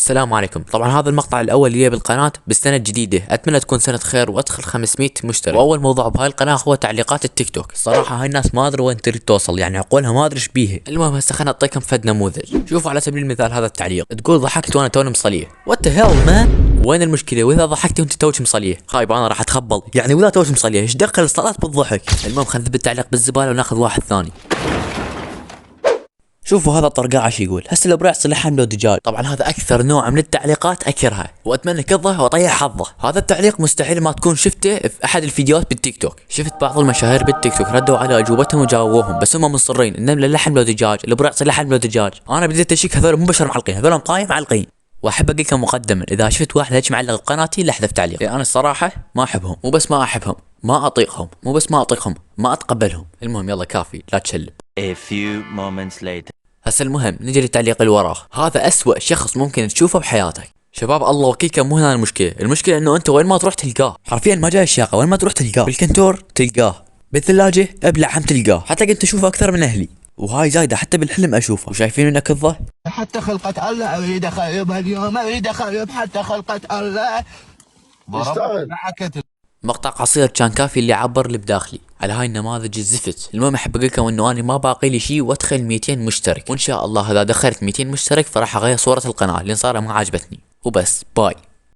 السلام عليكم. طبعا هذا المقطع الاول لي بالقناه بالسنه الجديده، اتمنى تكون سنه خير وادخل 500 مشترك. واول موضوع بهاي القناه هو تعليقات التيك توك. الصراحه هاي الناس ما ادري وين تريد توصل، يعني عقولها ما ادري ايش بيها. المهم هسه خليني اعطيكم فد نموذج. شوفوا على سبيل المثال هذا التعليق، تقول ضحكت وانا توني مصليه. وات ذا هيل مان، وين المشكله؟ واذا ضحكتي وانت توك مصليه خايب انا راح اتخبل، يعني واذا توك مصليه ايش دخل الصلاه بالضحك؟ المهم خلينا نذب التعليق بالزباله وناخذ واحد ثاني. شوفوا هذا الطرقاع ايش يقول، هسه الابراع صلحها لو دجاج. طبعا هذا اكثر نوع من التعليقات اكرها واتمنى كظه واطيح حظه. هذا التعليق مستحيل ما تكون شفته في احد الفيديوهات بالتيك توك. شفت بعض المشاهير بالتيك توك ردوا على اجوبتهم وجاوبوهم، بس هم مصرين النمله لحم لو دجاج، الابراع صلحها لو دجاج. انا بديت اشيك هذول مو بشر معلقين، هذول مقايم معلقين. واحب اقول لكم مقدما اذا شفت واحد هيك معلق بقناتي لا احذف تعليق، انا الصراحه ما احبهم، مو بس ما احبهم ما اطيقهم، مو بس ما اطيقهم ما اتقبلهم. المهم يلا كافي لا تشلب. A few moments later. هسه المهم نجي للتعليق اللي وراه. هذا اسوأ شخص ممكن تشوفه بحياتك. شباب الله وكيلكم مو هنا المشكله، المشكله انه انت وين ما تروح تلقاه، حرفيا ما جاي الشاقه وين ما تروح تلقاه، بالكنتور تلقاه، بالثلاجه ابلع هم تلقاه، حتى قلت اشوفه اكثر من اهلي، وهاي زايده حتى بالحلم اشوفه. وشايفين انه كظه؟ حتى خلقة الله اريد اخربها اليوم، اريد اخرب حتى خلقة الله. مقطع قصير كان كافي اللي يعبر اللي بداخلي على هاي النماذج الزفت. المهم احب اقول لكم انه انا ما باقي لي شيء وادخل 200 مشترك، وان شاء الله اذا دخلت 200 مشترك فراح اغير صورة القناة لان صار ما عجبتني. وبس باي.